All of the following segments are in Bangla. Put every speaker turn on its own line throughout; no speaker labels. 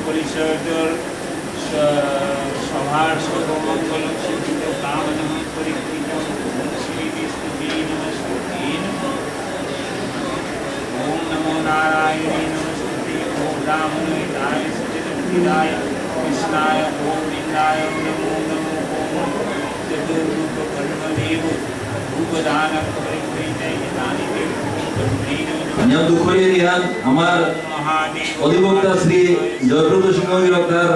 পরিষদের সভার সর্বমঙ্গল সিদ্ধিত কামনা পরিকৃত শ্রী বিষ্ণুকে নমস্তুতে ওম নমো নারায়ণে নমস্তুতে ওম রামনায় সচিদায় কৃষ্ণায় গোবিন্দায় নমো নমো ওম চতুর্মুখ কর্মদেব ভূপদান পরিকৃত দানিতে
নিয়ম দুঃখের রিয়াদ আমার অধিবক্তা শ্রী জয়প্রদ সিংহ বিরক্তার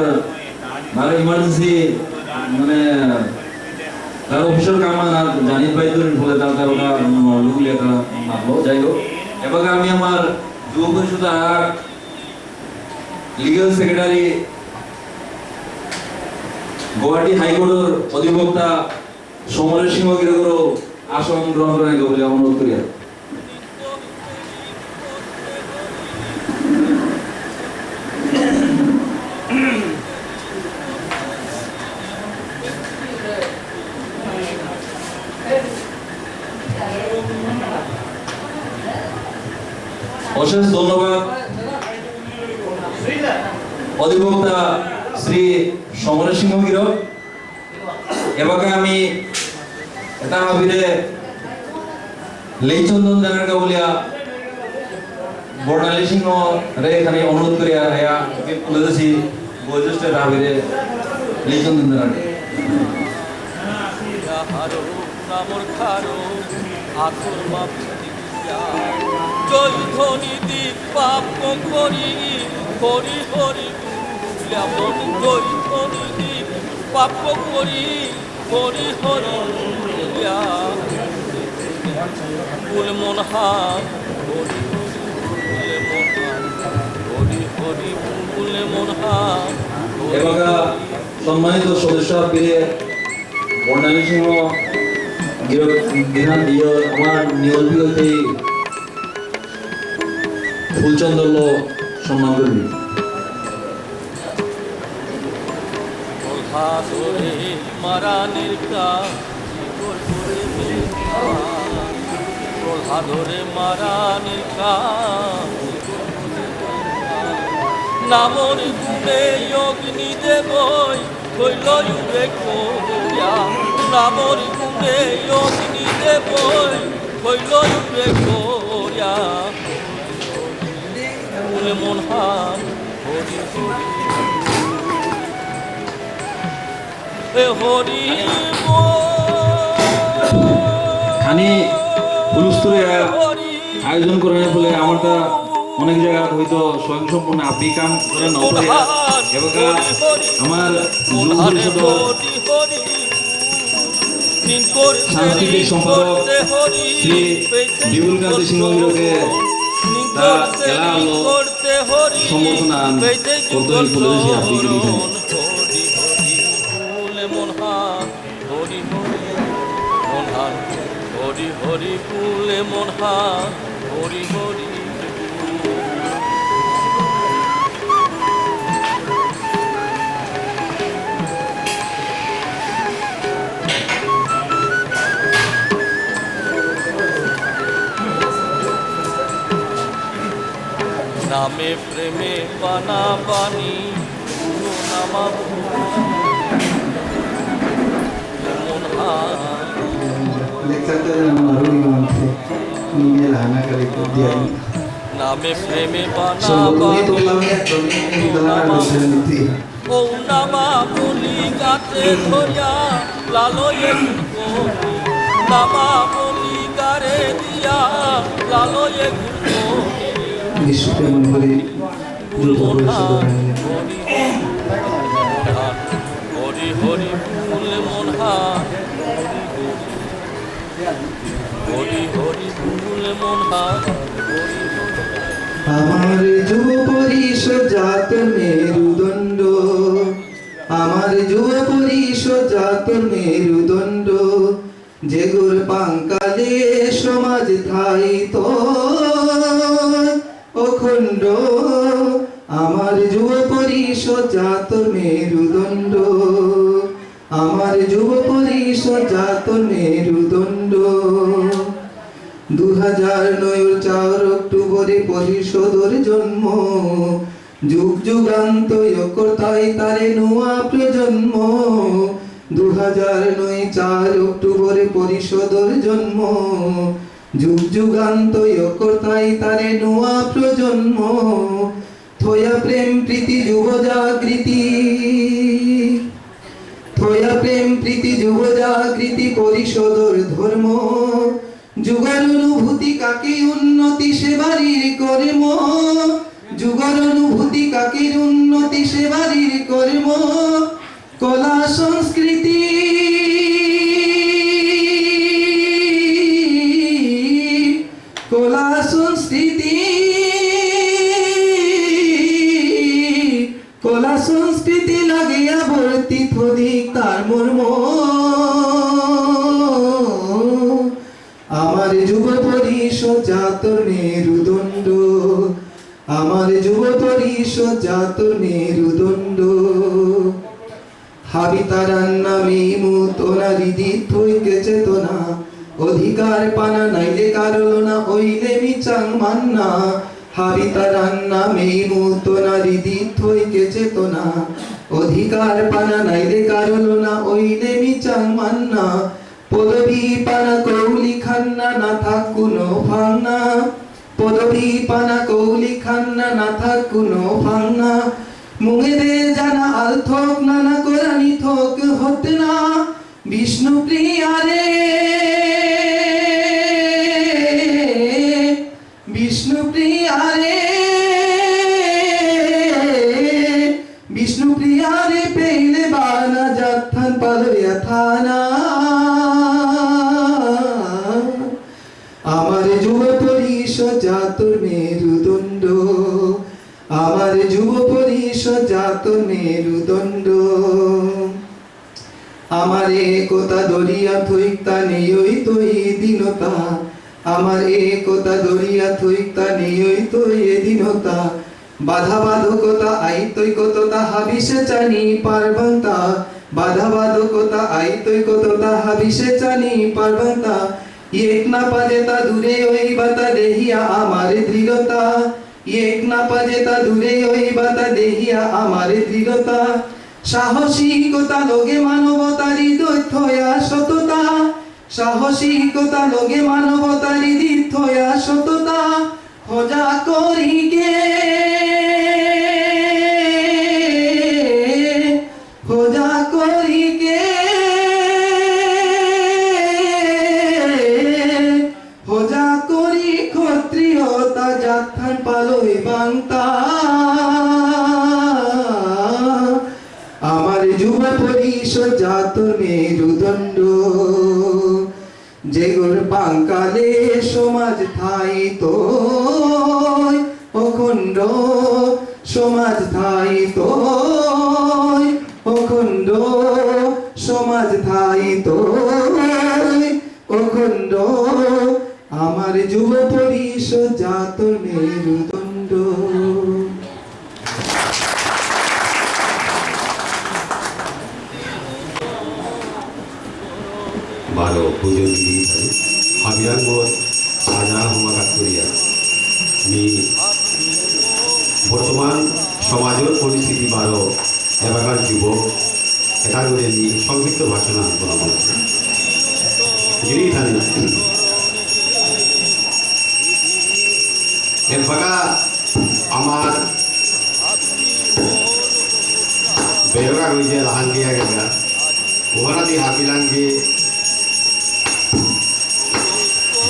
মানে ইমার্জেন্সি মানে তার অফিসিয়াল কাম না জানি পাইতুন ফলে তার ওটা লুগুলি একটা মাপলো যাই হোক এবার আমি আমার যুব পরিষদ লিগ্যাল সেক্রেটারি গুয়াহাটি হাইকোর্টের অধিবক্তা সমরেশ সিংহ গিরগর আসন গ্রহণ করেন বলে অনুরোধ করি। অশেষ ধন্যবাদ অধিবক্তা শ্রী সমরেশ সিংহ গিরগ এবারে আমি এটা ভাবিলে লেইচন্দন জানার বলিয়া বর্ণালী সিংহ রে এখানে অনুরোধ করিয়া আয়া বলে দিছি বয়োজ্যেষ্ঠ ভাবিলে লেইচন্দন জানার
জয় ধ্বনি দিক পাপ করি হরি হরি যেমন জয় ধ্বনি দিক পাপ করি হরি হরি ফুল মন হাত হরি হরি হরি ফুল মন হাত।
এবার সম্মানিত সদস্য পেয়ে বর্ণালী সিংহ আমার নিয়মিত ফুলচন্দ্র সম্মান করবি
মারানের ধরে মারানের নামর গুণে অগ্নি দেবই হইল করিয়া নামর গুণে অগ্নি দেবই হইল করিয়া ফুল মন হাত হরি হরি
খানি পুরুষরে আয়োজন করে ফলে আমারটা অনেক জায়গা হয়তো স্বয়ংসম্পূর্ণ আপনি কাম করে নপরে এবার আমার যুব পরিষদ সাংস্কৃতিক সম্পাদক শ্রী বিপুল কান্তি সিংহ গিরকে তার এলা আলো সম্বর্ধনা করতে বলেছি আপনি
হরি হরি ফুলে মন হাত হরি হরি নামে প্রেমে বানা বানি নামা মন হাত নামে প্রেমে বানা ও নামা বলি গাতে ধরিয়া লালয়ে নামা বলি গারে দিয়া লালয়ে
নিষ্প্রেমন করে
হরি হরি ফুল মন হাত হরি হরি ফুল মন হাত
আমার যুব পরিষদ জাত মেরুদণ্ড আমার যুব পরিষদ জাত মেরুদণ্ড যে গুর পাঙ্কালে সমাজ থাই তো অখণ্ড আমার যুব পরিষদ জাত মেরুদণ্ড যুব পরিষদ জাত মেরুদণ্ড 2009 4 অক্টোবরে পরিষদর জন্ম যুগ যুগান্ত কর্তাই তারে নোয়া প্রজন্ম 2009 4 অক্টোবরে পরিষদর জন্ম যুগ যুগান্ত কর্তাই তারে নোয়া প্রজন্ম থয়া প্রেম প্রীতি যুব জাগৃতি থয়া প্রেম প্রীতি যুব জাগৃতি পরিষদর ধর্ম যুগের অনুভূতি কাকে উন্নতি সেবারির কর্ম যুগের অনুভূতি কাকে উন্নতি সেবারির কর্ম কলা সংস্কৃতি কলা সংস্কৃতি কলা সংস্কৃতি লাগিয়া ভর্তি থদিক তার মর্ম আমার যুব পরিষদ জাতর মেরুদণ্ড আমার যুব পরিষদ জাতর মেরুদণ্ড হাবিতারান নামে মুতনা হৃদি থইকে চেতনা অধিকার পানা নাইলে কারলনা ওইলে মিচাং মান্না হাবিতারান নামে মুতনা হৃদি থইকে চেতনা অধিকার পানা নাইলে কারলনা ওইলে মিচাং মান্না পদবী পানা কৌলি খান্না না থাক কোনো ভাঙনা পদবী পানা কৌলি খান্না না থাক কোনো ভাঙনা মুঙেদে জানা আলথক নানা কোরআনি থক হতে না বিষ্ণু প্রিয়ারে বিষ্ণু প্রিয়ারে বিষ্ণু প্রিয়ারে পেলে বানা যাত্থান পালয়া থানা আমার যুব পরিষদ জাতর মেরুদণ্ড আমার যুব পরিষদ জাতর মেরুদণ্ড আমার একতা দরিয়া থইতা নেই ওই তৈ দিনতা আমার একতা দরিয়া থইতা নেই ওই তৈ দিনতা বাধা বাধকতা আইতৈকতা হাবিষে চানি পারবন্তা বাধা বাধকতা আইতৈকতা হাবিষে চানি পারবন্তা এক না পাজেতা দূরে ওই বাতা দেহিয়া আমার দৃঢ়তা এক না পাজেতা দূরে ওই বাতা দেহিয়া আমার দৃঢ়তা সাহসিকতা লোকে মানবতার হৃদয় থয়া সততা সাহসিকতা লোকে মানবতার হৃদয় থয়া সততা খোঁজা করিকে খোঁজা করিকে খোঁজা করি ক্ষত্রিয়তা যাত্রার পালই বাংতা আমার যুব পরিষদ জাতর মেরুদণ্ড যেগুর বাঙ্কালে সমাজ থাই তো অখণ্ড সমাজ থাই তো অখণ্ড সমাজ থাই তো অখণ্ড আমার যুব পরিষদ জাতর মেরুদণ্ড
বারো পুজো দিদি হাবিয়ার মোট সাজা হওয়া কাকরিয়া নি বর্তমান সমাজের পরিস্থিতি বারো এবারকার যুবক এটা করে নি সংক্ষিপ্ত ভাষণ বলা হয়েছে যিনি এখানে এরপকা আমার বেরোগা রয়েছে লাহাঙ্গিয়া গেগা ওখানে দিয়ে হাবিলাঙ্গি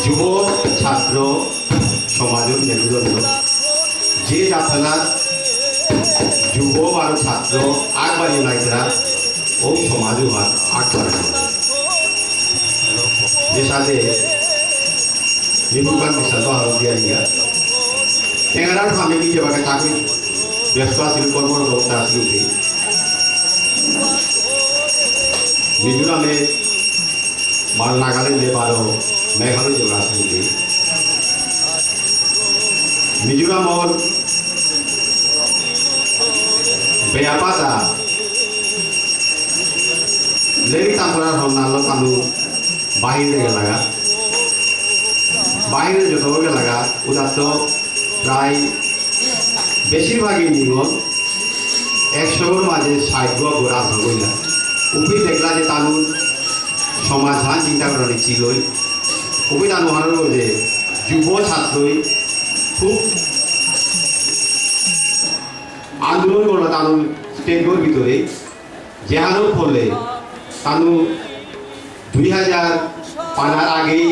যুব ছাত্র সমাজের মেরুদণ্ড যে যাত্রার যুব আর ছাত্র আগবাড়ি নাইকরা ও সমাজও আগবাড়ি যে সাথে নিপুকান বিশ্বাস আরো দিয়া গিয়া টেঙারার ফ্যামিলি যেভাবে চাকরি ব্যস্ত আছিল কর্মরত আছিল মিজোরামে বার নাগাল্যান্ডে বারো মেঘালয় জেলা আছিল মিজোরামর বেয়াপাতা লেরি তাম বাহিরে লাগা বাইরে যত লাগা ওটা তো প্রায় বেশিরভাগই নির্মল 100-এর মাঝে 60 গোড়া ধরইলা উভয় দেখলা যে তানুর সমাধান চিন্তা করা ছিলই উভয় তানু হারানো যে যুব ছাত্রই খুব আন্দোলন করলো তানুর স্টেটগুলোর ভিতরে যেহানোর ফলে তানু 2000 পানার আগেই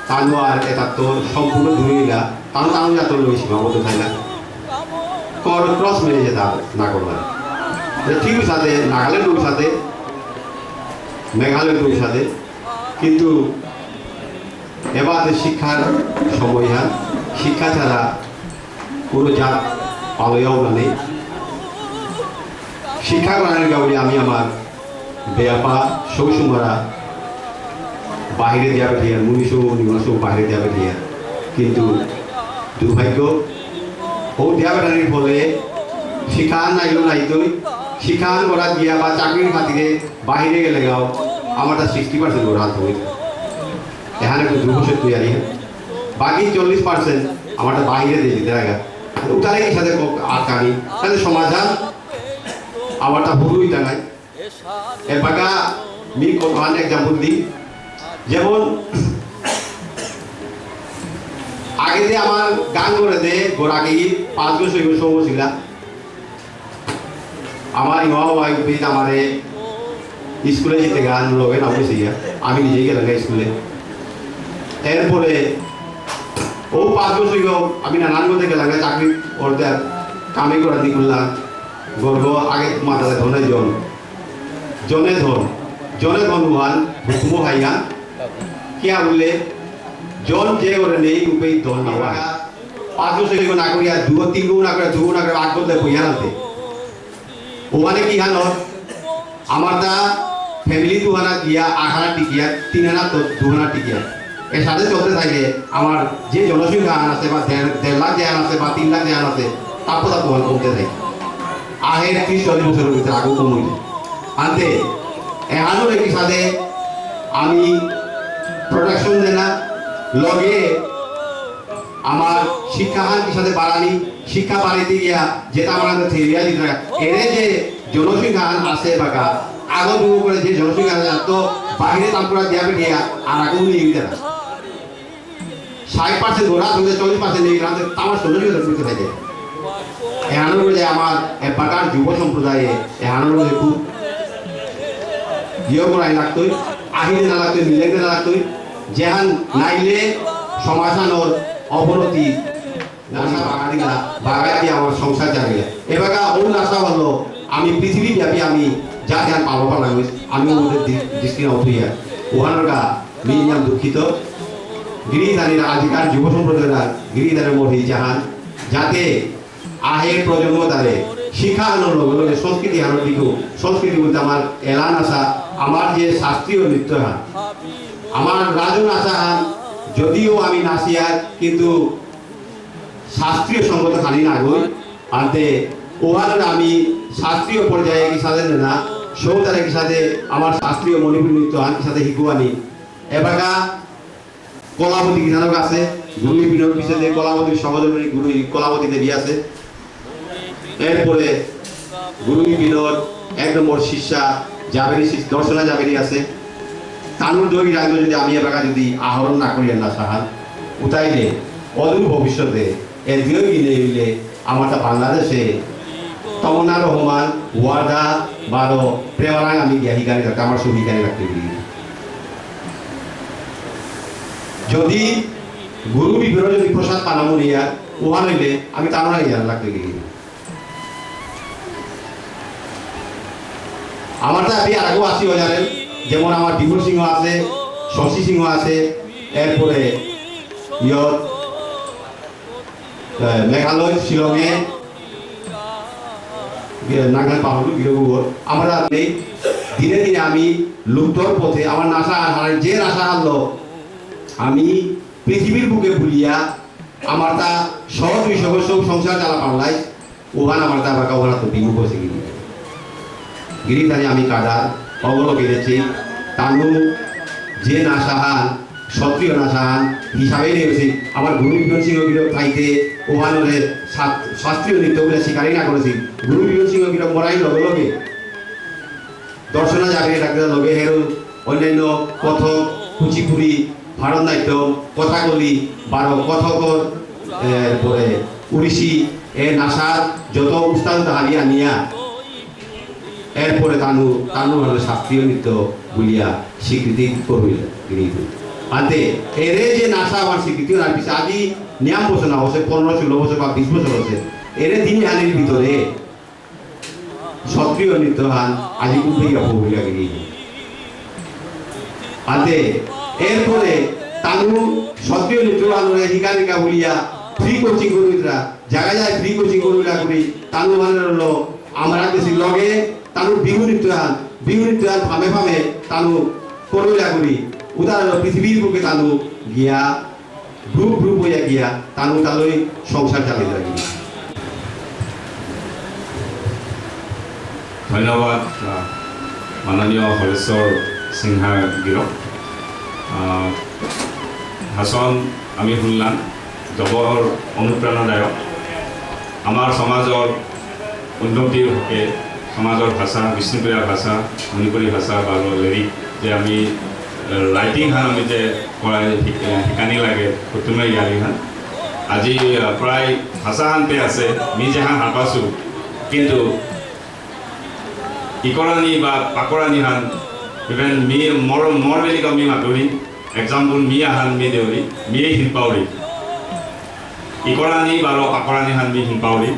তানু আর এটা তো সম্পূর্ণ ধুইলা তানু যাত লই সীমাবদ্ধ থাইলা ক্রস মেরে যেতে না করলাম ঠিক সাথে নাগাল্যান্ড সাথে মেঘালয় সাথে কিন্তু এবার শিক্ষার সময় হ্যাঁ শিক্ষা ছাড়া কোনো জাত পালয়াও নেই শিক্ষা গ্রহণের কারণে আমি আমার বেয়াপা সৌসুমারা বাইরে দেওয়া বেঠিয়া মুনিশো নিমসো বাইরে দেওয়া বেঠিয়া কিন্তু দুর্ভাগ্য ও দেওয়া বেটানির ফলে শিক্ষান নাইলো নাইতই শিক্ষান করা গিয়া বা চাকরির খাতিরে বাইরে গেলে গাও আমার 60% ওরা হয়ে এখানে একটু দুর্বশত তৈরি বাকি 40% আমার বাইরে দিয়ে দিতে লাগা উতারে কি সাথে আটকানি তাহলে সমাধান আমারটা হুরুই টাঙাই এর বাগা মি কোন এক্সাম্পল দিই যেমন আগে যে আমার গান করে দে গোড়াকে 5 বছর 6 বছর ছিল আমার ইমা ওয়াইফ আমারে স্কুলে যেতে গান লগে না বসে আমি নিজেই গেলাম স্কুলে এরপরে ও 5 বছর আমি নানান করতে গেলাম চাকরি করতে কামে করা দি করলাম গর্ব আগে মাথায় ধনে জনে ধন হুয়ান হুকুমো হাইগান কিয়া বললে জন যে করে নেই উপে ধন না হয় 5 বছর না করিয়া 2-3 গুণ না করে 2 গুণ না করে 8 বছর বইয়া আনতে ওখানে কি হান আমার তা ফ্যামিলি 2,000 গিয়া 8,000 টিকিয়া 3,000 তো 2,000 টিকিয়া এর সাথে চলতে থাকে আমার যে জনসংখ্যা আন আছে বা 1.5 লাখ যে আন আছে বা 3 লাখ যে আন আছে তারপর কমতে থাকে আহের 30-40 বছরের ভিতরে আগে কমই আনতে এহানোর একই সাথে আমি প্রোডাকশন দেনা লগে আমার শিক্ষাহান সাথে বাড়ানি শিক্ষা বাড়িতে গিয়া যেটা আমাদের থেরিয়া দিতে এর যে জনসংখ্যা আছে বাকা আগত করে যে জনসংখ্যা তো বাইরে তারপরে দেওয়া বেঠিয়া আর আগে নিয়ে দিতে না 60% ওরা 40% নিয়ে গেলে আমার জনসংখ্যা করতে থাকে এহানোর যে আমার বাকার যুব সম্প্রদায়ে এহানোর মধ্যে খুব ইয়ে করাই লাগতোই আহিলে না লাগতোই মিলেতে না লাগতোই যেহান নাইলে সমাধানের অবনতি বাগাইতে আমার সংসার যাবে এবার ওর আশা হলো আমি পৃথিবী ব্যাপী আমি যা ধ্যান পাবো পারলাম আমি ওদের দৃষ্টি উঠিয়া ওখানের গা মিনিমাম দুঃখিত গিরিধারীরা আজিকার যুব সম্প্রদায়রা গিরিধারের মধ্যে জাহান যাতে আহের প্রজন্ম তারে শিক্ষা আনোর লগে লগে সংস্কৃতি আনোর দিকেও সংস্কৃতি বলতে আমার এলান আসা আমার যে শাস্ত্রীয় নৃত্য হান আমার রাজন আসা হান যদিও আমি নাচিয়ার কিন্তু শাস্ত্রীয় সঙ্গত খালি না গই আনতে ওহার আমি শাস্ত্রীয় পর্যায়ে কি সাথে না সৌতারে কি সাথে আমার শাস্ত্রীয় মণিপুর নৃত্য হান কি সাথে শিকুয়ানি এবাকা কলাবতী কিষানক আছে গুরু বিনোদ পিছনে কলাবতীর সহযোগী গুরু কলাবতী দেবী আছে এরপরে গুরু বিনোদ 1 নম্বর শিষ্যা জাবেরি দর্শনা জাবেরি আছে তানুর যোগী রাজ্য যদি আমি এবাকা যদি আহরণ না করি না সাহান উতাইলে অদূর ভবিষ্যতে এর বিয়োগী নেইলে আমারটা বাংলাদেশে তমন্না রহমান ওয়ার্দা বারো প্রেমারাং আমি জ্ঞাহিকারী রাখতে আমার সুবিকারী রাখতে পারি যদি গুরু বিগ্রহ যদি প্রসাদ পানামুনিয়া উহা হইলে আমি তার জ্ঞান রাখতে গেলি আমারটা আপনি আরো 80,000 যেমন আমার বিপুল সিংহ আছে শশী সিংহ আছে এরপরে ইয়ত মেঘালয় শিলংয়ে নাগাল পাহাড় গিরগুর আমরা নেই ধীরে ধীরে আমি লুপ্তর পথে আমার নাশা হারার যে নাশা হারলো আমি পৃথিবীর বুকে ভুলিয়া আমার তা সহজ সহজ সংসার চালা পারলাই ওখান আমার তা বাঁকা ওখানে তো বিমুখ হয়েছে গিরিধারে আমি কাদার অবলো কেড়েছি তানু যে নাসাহান সত্রিয় নাসাহান হিসাবে নেমেছি আমার গুরু বিপিন সিংহ গিরক থাইতে ওখানে শাস্ত্রীয় নৃত্যগুলো স্বীকারই না করেছি গুরু বিপিন সিংহ গিরক মরাই লগে লগে দর্শনা জাগিয়ে ডাক্তার লগে হেরু অন্যান্য কথক কুচিপুড়ি ভারতনাট্যম কথাকলি বারো কথকর পরে উড়িষি এ নাসার যত উস্তাদ হারিয়া নিয়া এরপরে তানু হলো শাস্ত্রীয় নৃত্য বলিয়া স্বীকৃতি করবিল আনতে এরে যে নাসা আমার স্বীকৃতি আর পিছে আজি নিয়ম বছর না হচ্ছে 15-16 বছর বা 20 বছর হচ্ছে এরে তিনি হানির ভিতরে সক্রিয় নৃত্য হান আজি উঠেইয়া বলিয়া গিরি আনতে এরপরে তানু সক্রিয় নৃত্য হানরে হিকা বলিয়া ফ্রি কোচিং করবিরা জায়গা যায় ফ্রি কোচিং করবিরা করি তানু মানে হলো আমরা বেশি লগে তানু বিহু নৃত্য হান ফামে ফামে তানু করবিরা করি উদাহরণ পৃথিবীর বুকে তানু গিয়া গ্রুপ হইয়া গিয়া তানু তালই সংসার চালিয়ে যাবে
ধন্যবাদ মাননীয় হরেশ্বৰ সিংহা গিৰক ভাষণ আমি শুনলাম জবৰ অনুপ্ৰেৰণাদায়ক আমাৰ সমাজৰ উন্নতিৰ হকে সমাজৰ ভাষা বিষ্ণুপ্ৰিয়া ভাষা মণিপুৰী ভাষা বা লিৰিক যে আমি রাইটিং হান আমি যে শিকানি লাগে প্রথমে ইয়ারি হান আজি প্রায় ভাষা হানতে আছে মি যে হান হাঁপাছো কিন্তু ইকরানি বা পাকরানি হান ইভেন মি মর বেলিক মি মাতুরি এক্সাম্পল মি আহান মি দেউরি মি শিল্পাউরি ইকরানি বা পাকরানি হান মি শিল্পাউরি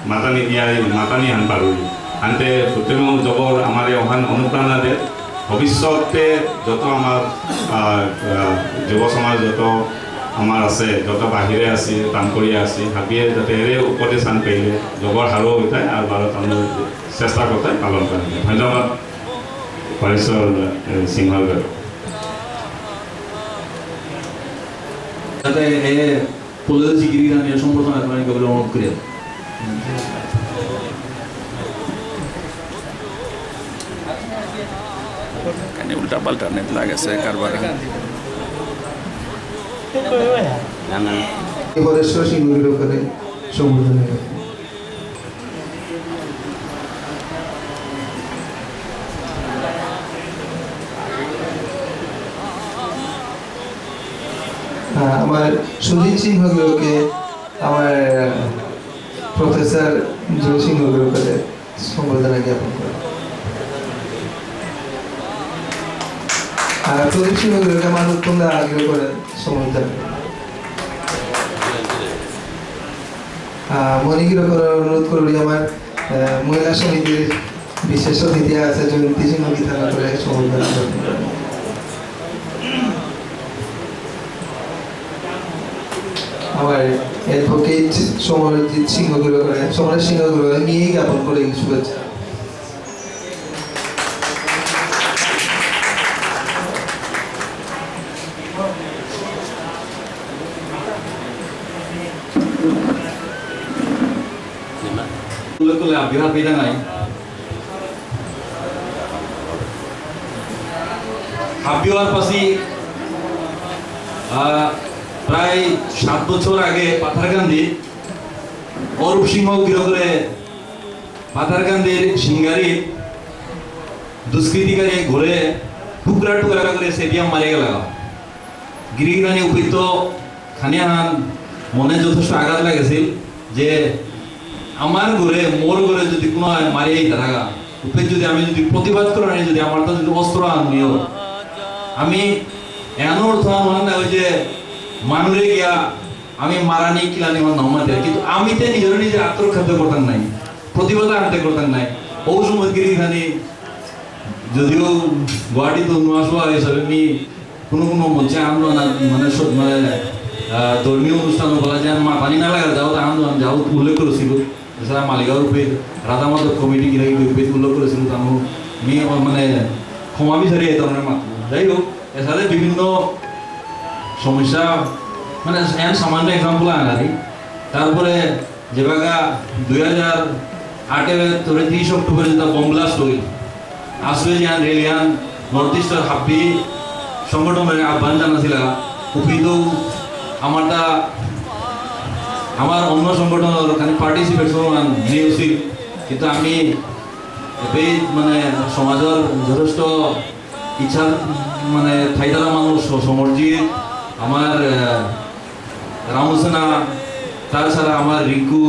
মাতানি ইয়ারি মাতানি হান পারুরি হানতে প্রথমে জবর আমার ওহান অনুপ্রেরণা দে ভবিষ্যতে যত আমার যুব সমাজ যত আমার আছে যত বাহিরে আছি কাম কৰি আছি হাবিয়ে যাতে এৰে উপদেশ আন পাইলে জবৰ হাৰো হৈ যায় আৰু ভাৰত আমি চেষ্টা করতে পালন করে ধন্যবাদ হরেশ্বৰ সিংহ গাరు
যাতে এ পলিসি গিরিগানি সম্প্রসারণ করার কেবল অনুরোধ করি
কানে উল্টা পাল্টা নেট লাগেছে কারবার
হরেশ্বর সিংহগির করে সম্বোধনা করে আমার সুজিত সিংহগিরকে আমার প্রফেসর জয় সিংহগির করে সম্বোধনা জ্ঞাপন করে আর প্রদীপ সিংহগিরকে আমার উত্তমদা আগ্রহ করে সম্বোধনা মণিগির অনুরোধ করি আমার মহিলা সমিতির বিশেষ অতিথি আছে জয়ন্তী সিংহ গীতানা করে সম্বোধনা জ্ঞাপন করে আমার অ্যাডভোকেট সমরজিৎ সিংহগুলো করে সমরেশ সিংহগুলো নিয়ে জ্ঞাপন করে শুভেচ্ছা
বিহার পেয়ে নাই হাবিওয়ার পাশে প্রায় 7 বছর আগে পাথারকান্দি অরূপ সিংহ গিরো করে পাথারকান্দির সিঙ্গারি দুষ্কৃতিকারী ঘুরে টুকরা টুকরা করে স্টেডিয়াম মারে গেল গিরিগিরানি উপযুক্ত খানিয়াহান মনে যথেষ্ট আঘাত লাগেছিল যে আমার ঘরে মোর ঘরে যদি কোনো মারিয়াই থাকা উপে যদি আমি যদি প্রতিবাদ করে যদি আমার তো যদি অস্ত্র আনিও আমি এমন অর্থ মনে না ওই যে মানুরে গিয়া আমি মারানি কিলানি আমার নমাতে কিন্তু আমি তো নিজের আত্মরক্ষাতে করতাম নাই প্রতিবাদ আনতে করতাম নাই ও সময় গিরিখানি যদিও গুয়াহাটি তো নোয়াশোয়া হিসাবে আমি কোনো মঞ্চে আন্দোলন মানে ধর্মীয় অনুষ্ঠান বলা যায় মা পানি না লাগার যাও আন্দোলন যাও উল্লেখ করেছিল এছাড়া মালিগাঁওর উপরে রাধা মাধব কমিটি গিয়ে উল্লেখ করেছিল আমি মানে ক্ষমা বিচারি এই ধরনের মাত্র যাই হোক এছাড়া বিভিন্ন সমস্যা মানে সামান্য এক্সাম্পল আনারি তারপরে যে বাগা 2008 তোরে 30 অক্টোবর যেটা বম ব্লাস্ট হইল আসলে যান রেলিয়ান নর্থ ইস্টার হাব্বি সংগঠনের আহ্বান জানাছিল কিন্তু আমার অন্য সংগঠনের ওখানে পার্টিসিপেশন নিয়েছিল কিন্তু আমি এই মানে সমাজের যথেষ্ট ইচ্ছার মানে থাইদারা মানুষ সমর্জিত আমার রামসেনা তাছাড়া আমার রিঙ্কু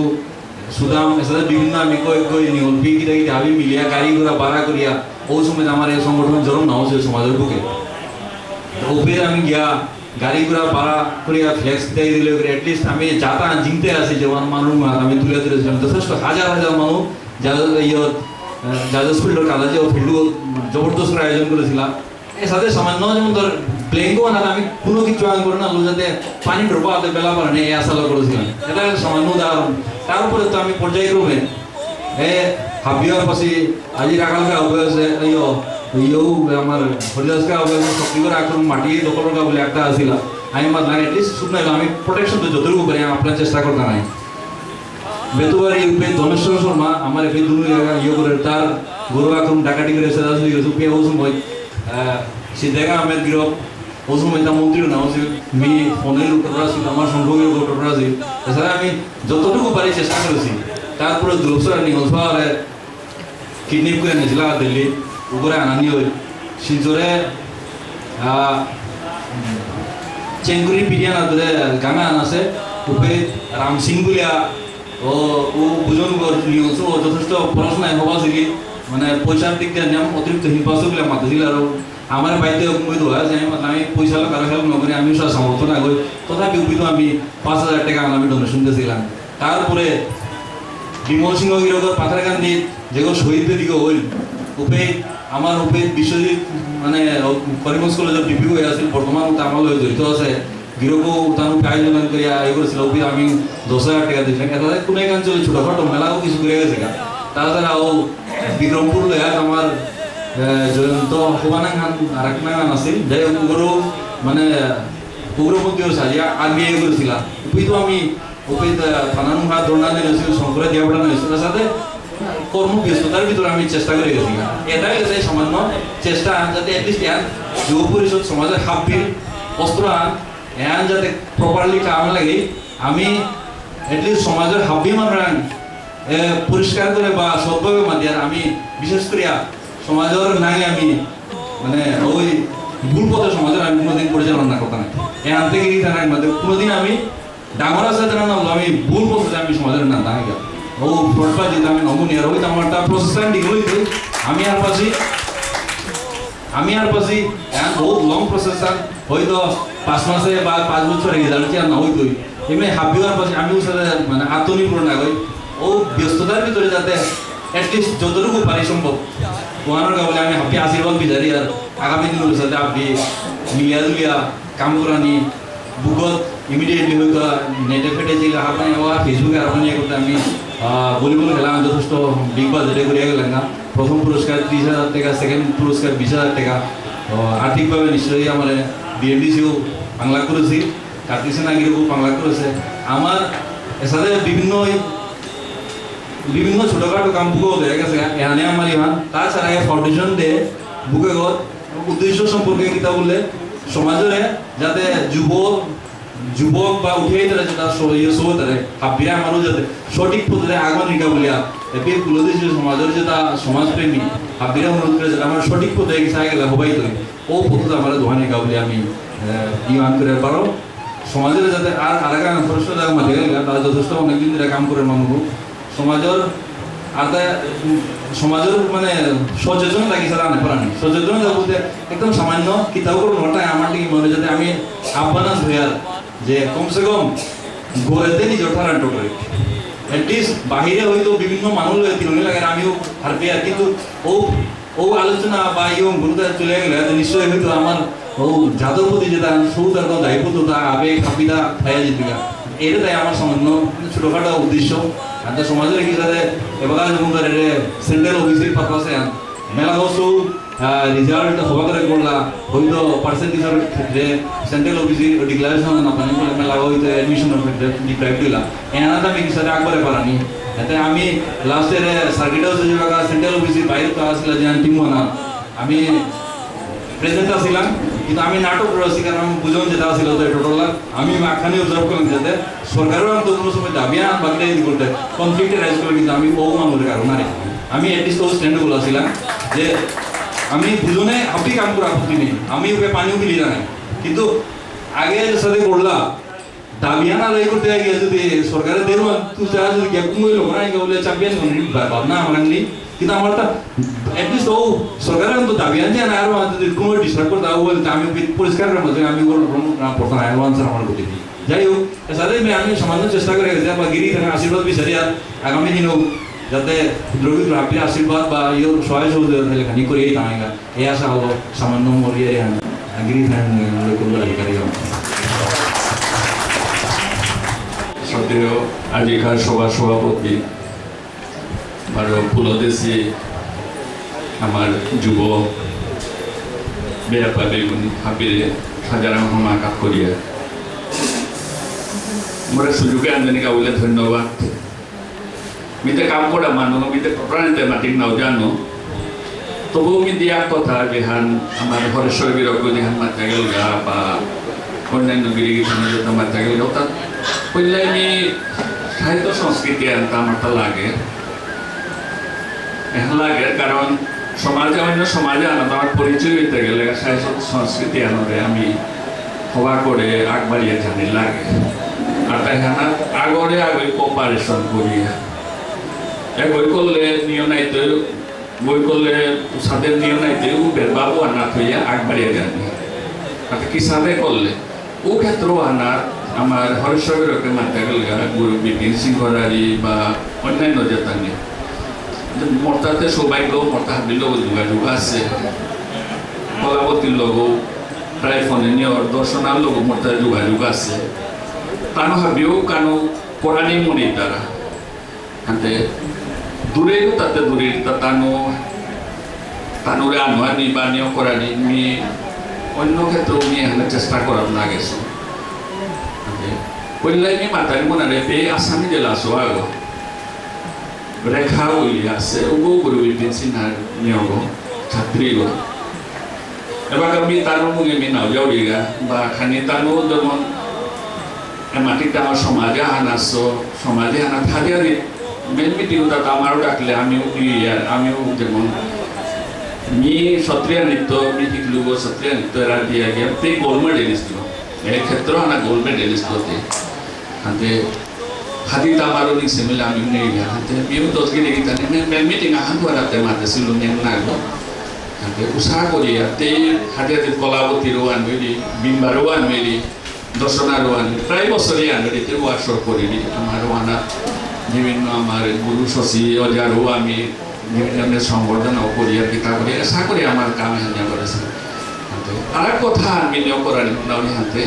সুদাম এছাড়া বিভিন্ন আমি কই নিয়ল্পি কিটা কিটা আমি মিলিয়া গাড়ি ঘোড়া ভাড়া করিয়া ওই সময় আমার এই সংগঠন জরম না হচ্ছে সমাজের বুকে ওপে আমি গিয়া গাড়ি ঘোড়া ভাড়া করিয়া ফ্লেক্স দিয়ে দিলে এটলিস্ট আমি যাতা জিনতে আছি যেমন মানুষ আমি তুলে তুলেছিলাম যথেষ্ট হাজার হাজার মানুষ জাজেস ফিল্ডের কাজে ও ফিল্ড জবরদস্ত আয়োজন করেছিলাম এর সাথে সামান্য যেমন ধর প্লেঙ্গো না আমি কোনো কিছু আগে করে না যাতে পানি ড্রপা হাতে বেলা পারে এই আশা করেছিলাম এটা সামান্য উদাহরণ তার উপরে তো আমি পর্যায়ক্রমে হাবিয়ার পাশে আজি রাখালকে অভ্যাসে ইয়েও আমার হরিদাসকে অভ্যাসে শক্তি করে এখন মাটি দখলকা বলে একটা আসিল আমি মাত্র এটলিস্ট শুধু আমি প্রোটেকশন তো যতটুকু পারি আপনার চেষ্টা করতে নাই বেতুয়ারি ইউপি ধনেশ্বর শর্মা আমার এই দুই জায়গা ইয়ে করে তার গরু এখন ডাকাটি করে সেটা শুরু করেছে উপে ওই সময় সে দেখা আমার গিরক ওই সময় তা মন্ত্রীও না হচ্ছে মি ফোনের উত্তররা ছিল আমার সংভবের উত্তররা ছিল এছাড়া আমি যতটুকু পারি চেষ্টা করেছি তারপরে দ্রুপসরা নিহসভারে কিডন্যাপ করে এনেছিল দিল্লি উপরে আনানি হই শিলচরে চেঙ্গুরি পিডিয়ান ধরে গাঙা আনাছে উপে রাম সিং বলিয়া ও বুঝন নিউজ ও যথেষ্ট পড়াশোনায় হওয়া ছিল মানে পয়সার দিক দিয়ে নিয়ম অতিরিক্ত হিংপাস বলে মাতিছিল আর আমার বাড়িতে মই দোয়া যে আমি পয়সা কারো হেল্প নকরি আমি সব সামর্থ্য না করি তথাপি উপিত আমি 5,000 টাকা আমি ডোনেশন দিয়েছিলাম তারপরে বিমল সিংহ গিরকর পাথারকান্দি যেগুলো শহীদদের দিকে হইল উপে আমার উপে বিশ্বজিৎ মানে করিমগঞ্জ কলেজের ডিপি হয়ে আছিল বর্তমান আমার লগে জড়িত আছে গিরকও তার আয়োজন করিয়া এই করেছিল উপে আমি 10,000 টাকা দিয়েছিলাম এটা কোনো এক অঞ্চলে ছোটখাটো মেলাও কিছু করে গেছে তাছাড়া ও বিক্রমপুর লয়া আমার জয়ন্ত হুবানাং খান আর এক নাগান আছিল যাই ওগুলো মানে উগ্রপন্থীয় সাজিয়া আর্মি এ করেছিল উপে তো আমি উপে থানানু হাত ধর্ণা দিয়েছিল শঙ্করে দিয়া পড়ানো হয়েছিল সাথে কর্মব্যস্ততার ভিতরে আমি চেষ্টা করে গেছি এটাই গেছে সামান্য চেষ্টা যাতে এটলিস্ট ইয়ার যুব পরিষদ সমাজের হাববিল অস্ত্র আন যাতে প্রপারলি কাম লাগে আমি এটলিস্ট সমাজের হাববি মানুষ পরিষ্কার করে বা সদ্ভাবে মাতিয়ার আমি বিশেষ করিয়া সমাজের নাই আমি মানে ওই ভুল পথে সমাজের আমি কোনোদিন পরিচালনা করতাম না এখান থেকে কোনোদিন আমি ডাঙর আছে না আমি ভুল পথে আমি সমাজের না দাঁড়াই গেল ও ফটপা যেটা আমি নমুনিয়ার হইতো আমার একটা প্রসেসন ডিগ্রি আমি আর পাশি বহুত লং প্রসেসন হয়তো 5 মাসে বা 5 বছর রেজাল্ট কি আর না হইতোই এমনি হাবিওয়ার পাশে আমি ওর সাথে মানে আত্মনির্ভর না হই ও ব্যস্ততার ভিতরে যাতে এটলিস্ট যতটুকু পারি সম্ভব ওনার বলে আমি হাবি আশীর্বাদ বিচারি আর আগামী দিনের সাথে আপনি মিলিয়া জুলিয়া কাম করানি বুকত ইমিডিয়েটলি হয়তো নেটে ফেটে ছিল আপনি ফেসবুকে আপনি করতে আমি ভলিবল খেলা যথেষ্ট বিগ বাজেটে করিয়া গেলেন না প্রথম পুরস্কার 30,000 টাকা সেকেন্ড পুরস্কার 20,000 টাকা আর্থিকভাবে নিশ্চয়ই আমার বিএমডিসিও বাংলা করেছি কার্তিসেন আগিরও বাংলা করেছে আমার এসাথে বিভিন্ন ছোটখাটো কাম বুকও দেখা গেছে এখানে আমার ইমান তাছাড়া ফাউন্ডেশন ডে বুকে গত উদ্দেশ্য সম্পর্কে কিতা বললে সমাজের যাতে যুবক বা উঠেই তারা যেটা তারা হাবিরা মানুষ যাতে সঠিক পদ্ধতিতে আগুন নিকা বলিয়া এপি কুলদেশ সমাজের যেটা সমাজপ্রেমী হাবিরা অনুরোধ করে যেটা আমার সঠিক পদ্ধতি চাই গেলে হবাই তো ও পদ্ধতি আমার ধোয়া নিকা বলে আমি ইমান করে পারো সমাজের যাতে আর আলাদা সরস্বত মাঝে গেলে তারা যথেষ্ট অনেকদিন ধরে কাম করে মানুষ সমাজের আলাদা সমাজের মানে সচেতন লাগিয়েছে আনে পারানি সচেতনতা বলতে একদম সামান্য কিতাব করে নটায় আমার দিকে মনে যাতে আমি আহ্বান ধুয়ার যে কমসে কম ঘরেতে নিজের ঠারান্ট করে এটলিস্ট বাহিরে হয়তো বিভিন্ন মানুষ তিরঙ্গি লাগে আমিও হারপি আর কিন্তু ও আলোচনা বা ইয়ং গুরুত্ব চলে গেলে নিশ্চয়ই হয়তো আমার ও জাতর প্রতি যেটা সৌতার দায়বদ্ধতা আবেগ হাপিতা খাইয়া যেতে এটাই আমার সামান্য ছোটখাটো উদ্দেশ্য আর সমাজের কি সাথে এবার যেমন সেন্ট্রাল অফিসের পারপাসে মেলা বস্তু রিজাল্ট হবা করে করলা হয়তো পার্সেন্টেজের ক্ষেত্রে সেন্ট্রাল অফিসে ডিক্লারেশন না পানি বলে মেলা হয়তো অ্যাডমিশনের ক্ষেত্রে ডিপ্রাইভ দিলা এনাটা আমি কি সাথে আগবারে পারানি এতে আমি লাস্টের সার্কিট হাউসে যে সেন্ট্রাল অফিসের বাইরে তো আসলে যে টিম না আমি প্রেজেন্ট আসছিলাম কিন্তু আমি নাটক রয়েছি কারণ আমি বুঝলাম যেটা ছিল যে টোটাল আমি মাখানি অবজার্ভ করলাম যাতে সরকারের আমি তো কোনো সময় দাবি আন বাকি এই করতে কনফ্লিক্টে রাইজ করে কিন্তু আমি বহু মানুষের কারণ আমি এটলিস্ট ও স্ট্যান্ডগুলো ছিলাম যে আমি দুজনে আপনি কাম করে আপত্তি নেই আমি ওকে পানিও মিলি না কিন্তু আগে সাথে করলাম দাবিয়ানা আদায় করতে গিয়ে যদি সরকারের দেড় তুই যদি গ্যাপ কমে লোক না বলে চাপিয়ে ভাবনা আমার নেই কিন্তু আমার তা এটলিস্ট ও সরকারের তো দাবিয়ান যে না আর যদি কোনো ডিস্টার্ব করতে বলতে আমি পরিষ্কার মধ্যে আমি প্রথম আনসার আমার করতে দিই যাই হোক সাথে আমি সামান্য চেষ্টা করে গেছি বা গিরি থাকা আশীর্বাদ বিচারি আর আগামী দিনেও যাতে দ্রবিত আপনি আশীর্বাদ বা ইয়ে সহায় সহযোগিতা খানি করেই থাকা এই আশা হলো সামান্য মরিয়ে গিরি থাকা অধিকারী
শ্রদ্ধেয় আজিকার সভার সভাপতি আৰু ফুলদেশী আমার যুব বেয়াপালি হাবিরে হাজারাম হামা কাকরিয়া মোরা সুযোগে আনজনী গাবলে ধন্যবাদ মিতে কাম করা মানুষ মিতে প্রাণীতে মাটিক নাও জানো তবু আমি দিয়া কথা যেহান আমার হরেশ্বর বিরজ্ঞ যেহান মাত্রা গেল গা বা অন্যান্য গিরিগি মাত্রা গেল গা তার পড়লে আমি সাহিত্য সংস্কৃতি আনতে আমার তা লাগে এখন লাগে কারণ সমাজে অন্য সমাজে আনন্দ আমার পরিচয় হইতে গেলে সাহিত্য সংস্কৃতি আনন্দে আমি হওয়া করে আগ বাড়িয়ে জানি লাগে আর তাই হানা আগরে আগে কোপারেশন করিয়া বই করলে নিয় নাইতে বই করলে সাদের নিয় নাইতে উবের বাবু আনা থইয়া আগ বাড়িয়ে জানি আর কি সাদে করলে ও ক্ষেত্র আনা আমার হরেশ্বরের মাত্রা গেল গুরু বিপিন সিংহরারি বা অন্যান্য জেতানি মর্তাতে সৌভাগ্য মর্তা হাবির লোক যোগাযোগ আছে কলাবতীর লোক প্রায় ফোনে নিয়ে দর্শনার লোক মর্তার যোগাযোগ আছে তানো হাবিও কানো কোরআনি মনি দ্বারা হাতে দূরের তাতে দূরের তানো তানুরে আনোয়ানি বা নিয় করানি মি অন্য ক্ষেত্রে আমি এখানে চেষ্টা করার না গেছো পড়লে আমি মাতারি মনে বে আসামি জেলা আসো আগো রেখা উইলি আছে ওগো গুরু বিপিন সিনহার নিয়োগ ছাত্রী গো এবার আমি তার মুখে আমি নাও যাওয়া বা খানি তানো যেমন মাটিটা আমার সমাজে আনাসো সমাজে আনা থাকে মেন মিটিং দাদা আমারও ডাকলে আমিও যেমন মি সত্রিয়া নৃত্য মি শিখলু গো সত্রিয়া নৃত্য এরা দিয়ে গিয়ে তেই গোল্ড মেডেলিস্ট এই ক্ষেত্র আনা গোল্ড মেডেলিস্ট হতে হাতে হাতি তামারও নিচে মিলে আমি নেই হাতে বিহু দশগি দেখি জানি মেন মিটিং আহান হাতে মাতে ছিল মেন নাগো হাতে উৎসাহ করি হাতে হাতে হাতে কলাবতীরও আনবেরি বিম্বারও আনবেরি দর্শনারও আনবে প্রায় বছরই আনবেরি তে ওয়ার্কশপ করি আমারও আনা বিভিন্ন আমার গুরু শশী অজারও আমি বিভিন্ন সংবর্ধনাও করি আর কিতা করি আশা করি আমার কাম এখানে করেছে আর এক কথা আমি নিয়োগ করার হাতে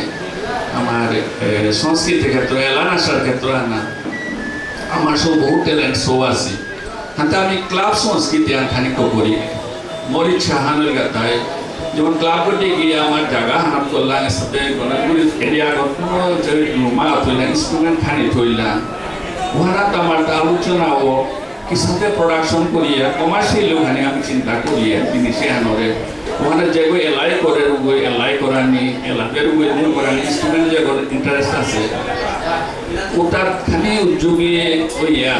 আমার সংস্কৃতির ক্ষেত্রে এলান আসার ক্ষেত্রে আনা আমার সব বহু ট্যালেন্ট শো আছে হাতে আমি ক্লাব সংস্কৃতি খানিক করি মোর ইচ্ছা হানের গাতায় যেমন ক্লাব করতে গিয়ে আমার জায়গা হানাপ করলাম এর সাথে গণগুলি এরিয়া রুমা থইলাম ইনস্ট্রুমেন্ট খানি থইলাম ওখানে আমার আলোচনা ও কি সাথে প্রোডাকশন করিয়া কমার্শিয়াল ওখানে আমি চিন্তা করিয়া জিনিসে আনরে ওখানে যেগুলো এলাই করে ওগুলো এলাই করানি এলাদের ওগুলো করানি স্টুডেন্ট যেগুলো ইন্টারেস্ট আছে ওটার খানি উদ্যোগী হইয়া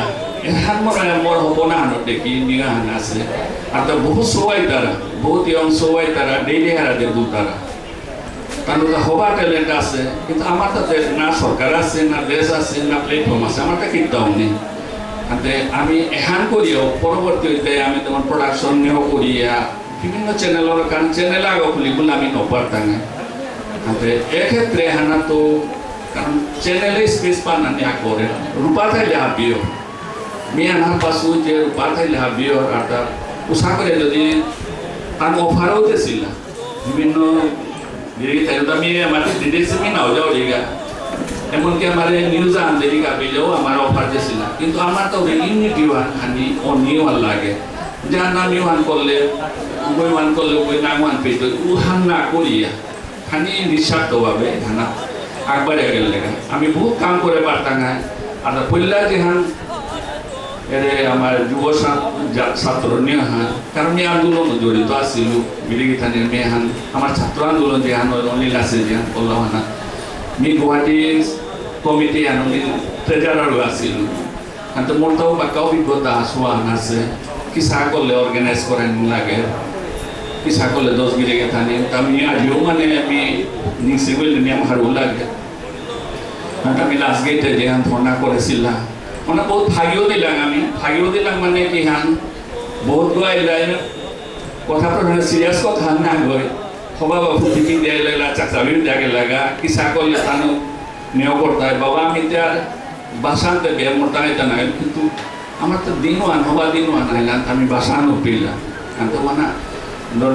এখান মোর হব না হানো দেখি নিগা হান আছে আর তো বহুত সবাই তারা বহুত ইয়ং সবাই তারা ডেইলি হারা দেবু তারা কারণ হবার ট্যালেন্ট আছে কিন্তু আমার তাতে না সরকার আছে না দেশ আছে না প্ল্যাটফর্ম আছে আমার তা কিনতাম নেই হাতে আমি এখান করিও পরবর্তী হইতে আমি তোমার প্রোডাকশন নিয়েও করিয়া বিভিন্ন চ্যানেলের কারণ চ্যানেল আগে খুলি বলে আমি নপারতাম হাতে এক্ষেত্রে হানা তো কারণ চ্যানেলে স্পেস পানানি করে রূপা থাইলে হাবিও মিয়া না পাশু যে রূপা থাইলে হাবিও আর তার উষা করে যদি তার অফারও দিয়েছিল বিভিন্ন আমি আমার দিদিছে আমি নাও যাও দিগা এমনকি আমার নিউজ আনতে দিগা পেলেও আমার অফার দিয়েছিল কিন্তু আমার তো ইউনিটি ওয়ান খানি অনিওয়াল লাগে যার নাম ইউহান করলে উভয় ওয়ান করলে উভয় নাম ওয়ান পেয়ে উহান না করিয়া খানি নিঃস্বার্থভাবে খানা আগবাড়িয়ে গেলে আমি বহুত কাম করে পারতাম আর পল্লা যেহান এর আমার যুব ছাত্র নিয়ে হান কারণ এই আন্দোলন জড়িত আছিল বিলিগি থানের মেয়ে হান আমার ছাত্র আন্দোলন যে হান অনিল আছে যে বললাম না মি গুয়াহাটি কমিটি হান ট্রেজারারও আছিল কিন্তু মোর তো বাক্কা অভিজ্ঞতা আসোয়া আছে কিসা করলে অর্গানাইজ করেন লাগে কিসা করলে 10 বিলিগি থানি আমি আজিও মানে আমি নিশ্চয় বললে নিয়ম হারু লাগে আমি লাস্ট গেটে যে হান ধর্ণা করেছিলাম মানে বহুত ভাগিও দিলাম মানে কি হান বহুত গৈ কথা প্রধান সিরিয়াস কথা না গৈ সবা বাবু ঠিকই দিয়ে লাগলা চাকচাবিও দিয়াকে লাগা কিসা করলে তানো নিয়োগ করতে বাবা আমি এতিয়া বাসানতে বিয়ে মোটা এটা নাই কিন্তু আমার তো দিনও হবা দিনও আনাইলাম আমি বাসানো পেলাম তো মানে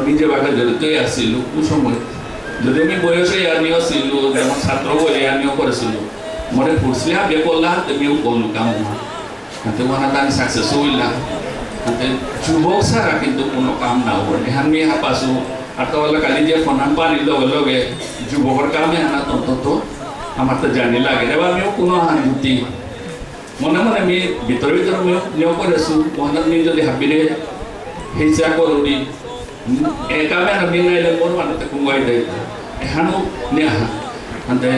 নিজে বাটা জড়িতই আসছিল কোন সময় যদি আমি বয়সে আনিও ছিল যেমন ছাত্র বলে আনিও করেছিল মরে ফুসলে বিয়ে করলাম তুমিও করলো কাম কিন্তু মানে তার সাকসেস হইলাম যুবক ছাড়া কিন্তু কোনো কাম না হবে এখান মেয়ে হাপাসু আর তো কালি যে ফোন পানি লগে যুবকর কামে আনা তন্ত আমার তো জানি লাগে এবার আমিও কোনো হান দুটি মনে আমি ভিতরে নিয়োগ করেছো মনে আমি যদি ভাবিলে হিংসা করি এই কামে আমি নাইলে মোর মানুষ কুমাই দেয় এখানো নিয়ে আনতে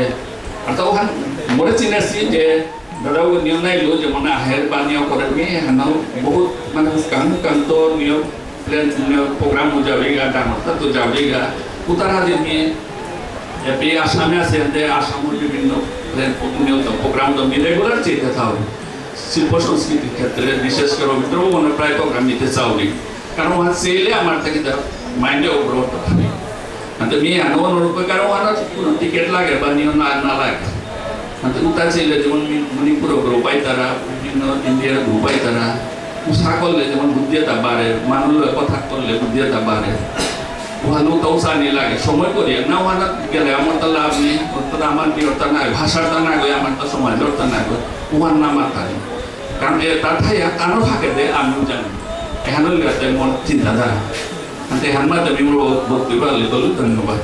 আর তো ওখান মরে চিনেছি যে দাদাও নিয়ম নাইলো যে মানে আহের বা নিয়োগ করে আমি এখানেও বহুত মানে কাম তো নিয়োগ প্লেন প্রোগ্রাম যাবেগা ডাঙরটা তো যাবেগা উতারা দিনে এপি আসামে আছে আসামের বিভিন্ন প্রোগ্রাম তো আমি রেগুলার যেতে থাকি শিল্প সংস্কৃতির ক্ষেত্রে বিশেষ করে রবীন্দ্রভবনে প্রায় প্রোগ্রাম নিতে চাওনি কারণ ওখানে সেলে আমার থেকে মাইন্ডে অগ্রহ থাকে আমি অনুরোধ করি কারণ ওখানে কোনো টিকিট লাগে বা নিয়ম না লাগে উত্তর চাইলে যেমন মণিপুর গ্রুপ তারা বিভিন্ন ইন্ডিয়ার গ্রুপ তারা উৎসাহ করলে যেমন বুদ্ধিতা বাড়ে মানুষ কথা করলে বুদ্ধিতা বাড়ে ওখানে তাও চানি লাগে সময় করি না ওখানে গেলে আমার তো লাভ নেই আমার বিরতা নাই ভাষাটা না গই আমার তো সমাজটা না গই ওখান না মাথা কারণ তার ঠাইয়া কারো ফাঁকে দে আমিও জানি এখানে মন চিন্তাধারা এখান মাঝে আমি বক্তব্য বলি ধন্যবাদ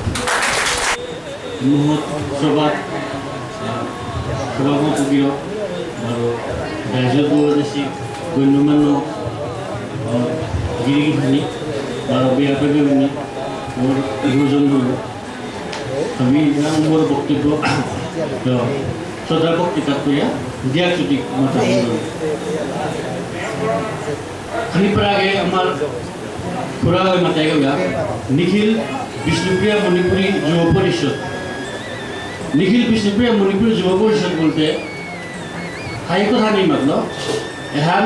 সভাপতি আৰু ৰাজ্য দূৰদৰ্শী গণ্যমান্য গিৰিগিধানী আৰু ব্যাপী মোৰ ইহুজন আমি মোৰ বক্তব্য শ্ৰদ্ধা বক্তৃতাত দিয়া চুটিক মাথা খালি প্ৰাগে আমাৰ খুৰা হৈ মাতাই গা নিখিল বিষ্ণুপ্ৰিয়া মণিপুৰী যুৱ পৰিষদ निखिल विष्णुप्रिया मणिपुर युवा परिषद बोलते हाई कथा नहीं मतलब यहाँ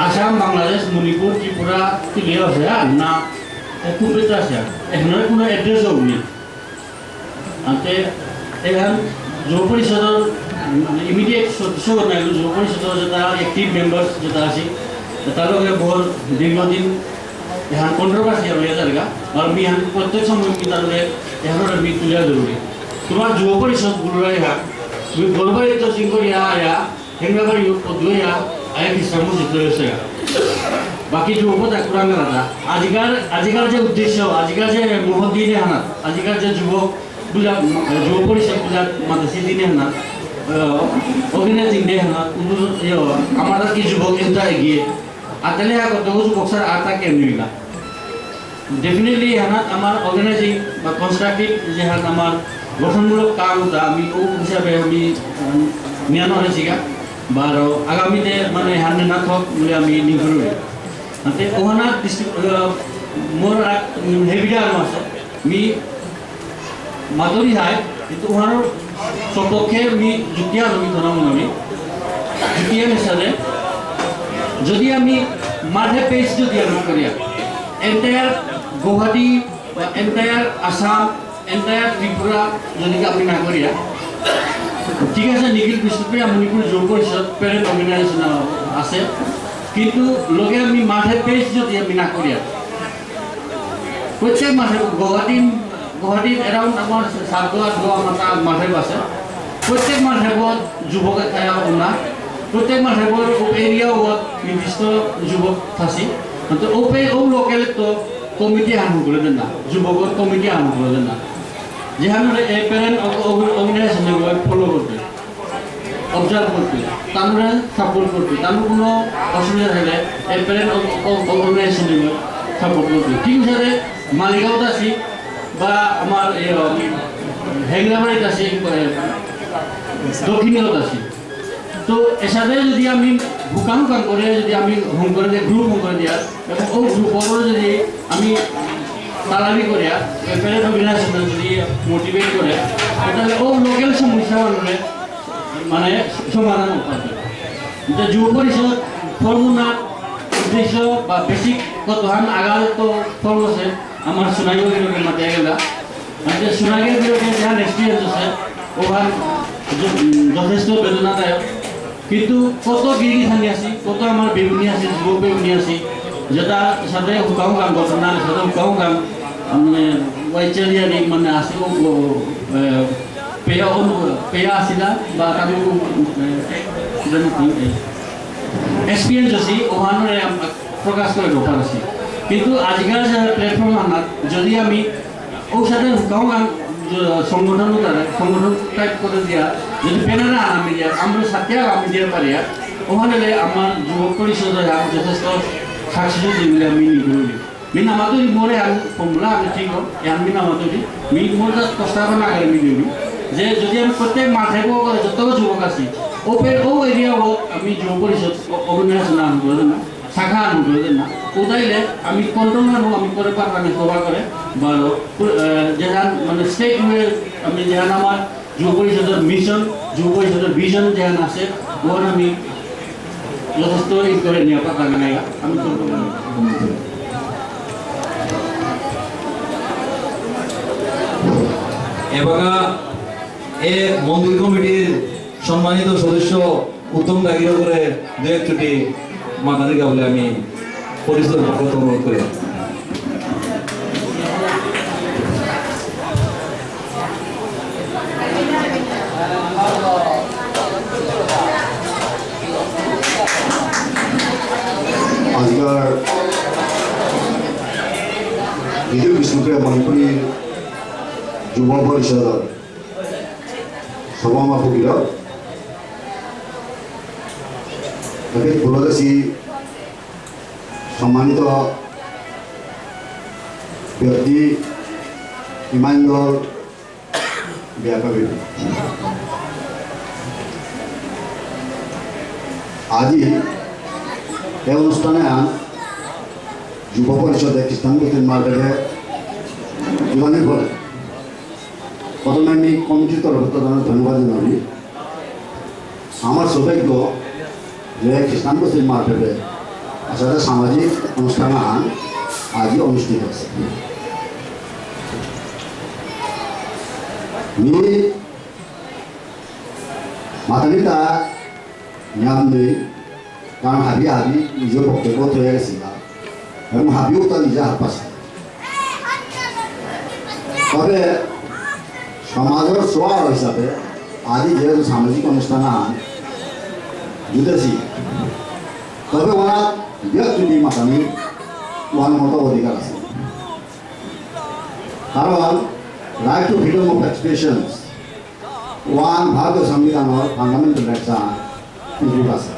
आसाम बांग्लादेश मणिपुर त्रिपुरा क्लियर है ना कुबेता से यहाँ কোনো एड्रेस होगी आते यहाँ युवा परिषद इमिडिएट सदस्य बनाई युवा परिषद जो एक्टिव मेम्बार्स जो आसी तालोगे बहुत दीर्घदिन यहाँ कन्ट्रोभार्सी हो जाएगा और मी यहाँ प्रत्येक समय की तालोगे यहाँ मी तुलिया जरूरी তোমার যুব পরিষদ গুলোরাই হাক তুমি গোলবাড়ি তো সিংহরিয়া আয়া হেঙ্গাবাড়ি পদুয়া আয়া কিসাম মসজিদ রয়েছে বাকি যুবপতা কোরআন রাজা আজিকার যে উদ্দেশ্য আজিকার যে মহদিনে হানাত আজিকার যে যুবক গুলা যুব পরিষদ গুলা মাদ্রাসি দিনে হানাত অর্গানাইজিং ডে হানাত আমার কি যুবক এটা এগিয়ে আতালে হাক তো যুবক স্যার আতা কেমনিলা ডেফিনেটলি হানাত আমার অর্গানাইজিং বা কনস্ট্রাকটিভ যে হাত আমার গঠনমূলক কাম আমি ও হিসাবে আমি নিয়ানো হয়েছিগা বা আগামীতে মানে হান্নে না থাক বলে আমি নির্ভর করি ওখানে ডিস্ট্রিক্ট মোর হেভিডা আছে মি মাদুরি হয় কিন্তু ওখানে সপক্ষে মি যুক্তিয়া আমি ধরা মনে যুক্তিয়া হিসাবে যদি আমি মাঝে পেজ যদি আমি করি এন্টায়ার গুয়াহাটি বা এন্টায়ার আসাম এন্টায়ার ত্রিপুরা যদি আপনি না করিয়া ঠিক আছে নিখিল বিষ্ণুপ্রিয়া মণিপুর যুব পরিষদ প্যারেন্ট অর্গানাইজেশন আছে কিন্তু লগে আমি মাঠে পেজ যদি আমি না করিয়া প্রত্যেক মাঠে গুয়াহাটির এরাউন্ড আমার সাতগোয়া আমার মাঠে আছে প্রত্যেক মাঠে যুবক না প্রত্যেক মাঠে এরিয়াও নির্দিষ্ট যুবক থাকি তো ও লোকেল তো কমিটি আরম্ভ করে দেন না যুবকর কমিটি আরম্ভ করে দেন না যেখানে প্যারেন্ট অর্গানাইজেশন ফলো করবে অবজার্ভ করতে তারপরে সাপোর্ট করতে তারপর কোনো অসুবিধা থাকলে এই প্যারেন্ট অর্গানাইজেশন সাপোর্ট করতে ঠিক হিসাবে মালিগাঁৱত আছি বা আমার হেংরাবাড়িতে আছি দক্ষিণত আছি তো এসাথে যদি আমি হুকাম করে যদি আমি হোম করে দিয়ে গ্রুপ হোম করে দিয়া এবং ও গ্রুপরও যদি আমি তালামি করিয়া প্যারেন্ট অর্গানাইজেশন যদি মোটিভেট করে তাহলে ও লোকাল সমস্যা মানে সমাধান পাবে যে যুব পরিষদ ফর্মুলা উদ্দেশ্য বা বেসিক কতহান আগাল তো ফর্ম আছে আমার সোনাগের বিরোধের মাথায় গেলা যে সোনাগের বিরোধে যান এক্সপিরিয়েন্স আছে ওখান যথেষ্ট বেদনাদায়ক কিন্তু কত গিরি থানি আছি কত আমার বেগুনি আছে যুবক বেগুনি আছি যেটা সাথে হুকাম কাম ঘটনার সাথে হুকাম কাম মানে ওয়াইচারিয়ারি মানে আছে পেয়া আসিলা বা তাদের এক্সপিরিয়েন্স আছে ওখানে প্রকাশ করে দরকার আছে কিন্তু আজকাল প্ল্যাটফর্ম আনার যদি আমি ওর সাথে হুকাম কাম সংগঠন টাইপ করে দিয়া যদি ব্যানারে আনামি দিয়া আমরা সাথে আমি দিয়ে পারি ওখানে আমার যুব পরিষদ যথেষ্ট সাকসেসফুল যেগুলি আমি নিগুলি মিন আমাদের মোরে ফর্মুলা আমি ঠিক মিন আমাদের মিন মোর প্রস্তাবনা আগে মিলি যে যদি আমি প্রত্যেক মাঠে যত যুবক আছি ও এরিয়া আমি যুব পরিষদ অর্গানাইজেশন আনু করে না শাখা আনু করে না ওটাইলে আমি কন্ট্রোল আনু আমি করে পারবো আমি সভা করে বা যেখান মানে স্টেট আমি যেখান আমার যুব পরিষদের মিশন যুব পরিষদের ভিশন যেখান আছে ওখানে আমি যথেষ্ট ই করে নিয়ে পারবো না আমি
এবার এ মন্দির কমিটির সম্মানিত সদস্য উত্তম দাগির করে দু একটি মাতাদিকা বলে আমি পরিচয় অনুরোধ করি।
আজকাল বিজু বিষ্ণুপ্রিয়া মণিপুরীর যুব পরিষদৰ সভাপতিৰ তাকে ফুলদাসী সম্মানিত ব্যক্তি ইমানদল ব্যাপারী আজি এই অনুষ্ঠানে যুব পরিষদে খ্রিস্টান মুসলিম মার্কেটে যোগাযোগ করে প্রথমে আমি কমিটির তরফ থেকে ধন্যবাদ জানাই আমার সৌভাগ্য যে খ্রিস্টান মুসলিম মার্কেটে আসলে সামাজিক অনুষ্ঠান আজই অনুষ্ঠিত আছে মি মাতানিতা নিয়ম নেই কারণ হাবি নিজের বক্তব্য তৈরি গেছিল এবং হাবিও তার নিজে হাত পাচ্ছে তবে সমাজের সোয়ার হিসাবে আজি যেহেতু সামাজিক অনুষ্ঠান জুটেছি তবে ওনার ব্যক্তি মাতানি ওয়ান মতো অধিকার আছে কারণ right two freedom of expression one ভারতীয় সংবিধানের ফান্ডামেন্টাল রাইটস ইনক্লুড আছে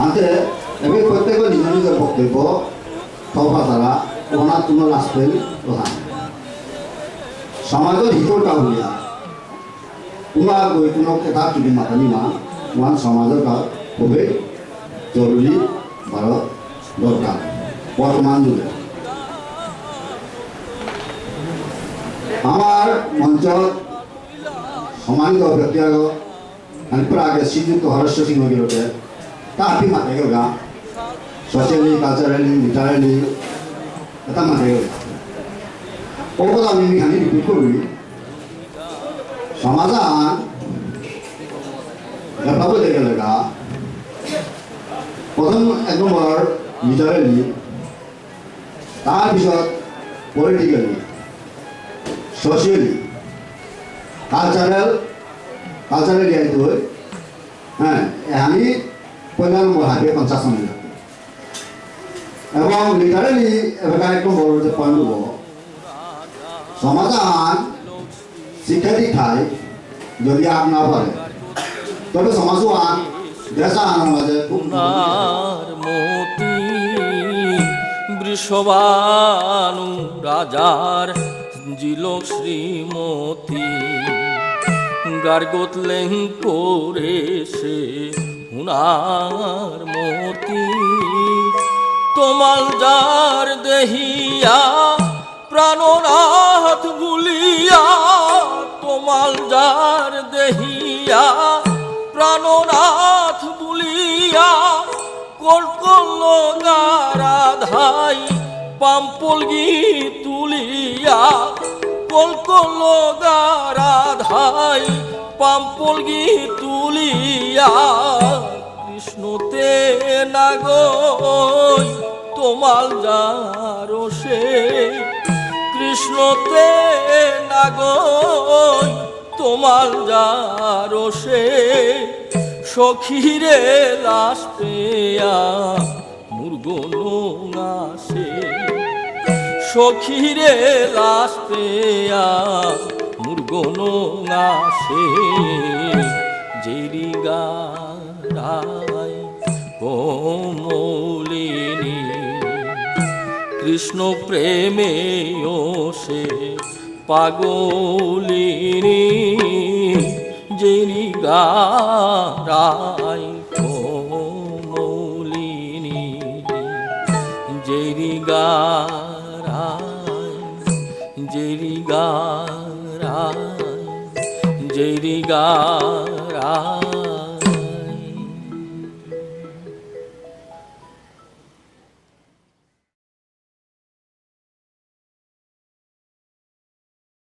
আনতে এবার প্রত্যেকের নিজ নিজের বক্তব্য থকা দ্বারা ওনার কোনো লাস্টেল প্রধান সমাজের হিতর কাউরিয়া উনার গৈ কোনো কিতাব যদি মাতানি মা ওয়ান সমাজের খুবই জরুরি ভারত দরকার বর্তমান যুগে আমার মঞ্চত সম্মানিত ব্যক্তি প্রাগে শ্রীযুক্ত হরেশ্বর সিংহ বিরোধে তা আপনি মাতে গা সোশিয়ালি কালচারালি লিটারালি এটা মাতে গা ও কথা আমি এখানে রিপিট করি সমাধান ব্যাপার দেখে লেগা প্রথম এক নম্বর লিটারালি তাৰপিছত পলিটিক্যালি সোশিয়ালি কালচারেলি আইতো হ্যাঁ আমি পয়লা নম্বর হাতে 50 মিনিট এবং লিটারালি এবার একদম বড় যে পয়েন্ট হব সমাধান শিক্ষা দীক্ষায় যদি আপ না পারে তো তবে সমাজও দেশা আনার মাঝে খুব
সোনার মতি বৃষবানু রাজার জিলক শ্রীমতী গার্গতলেং করে সে হুনার মতি তোমাল যার দেহিয়া প্রাণনাথ ভুলিয়া তোমাল যার দেহিয়া প্রাণনাথ ভুলিয়া কলকল গারাধাই পাম্পলগি তুলিয়া কলকল গারাধাই পাম্পলগি তুলিয়া কৃষ্ণতে নাগই তোমাল যার সে কৃষ্ণতে নাগই তোমাল যার সে সখীরে লাশ পেয়া মুরগন আসে সখীরে লাশ পেয়া মুরগন আসে জেরি গায় কোমলিনী কৃষ্ণ প্রেমে সে পাগলিনী জেরি গায় কোমলিনী জেরি গায় জেরি গায় জেরি গায়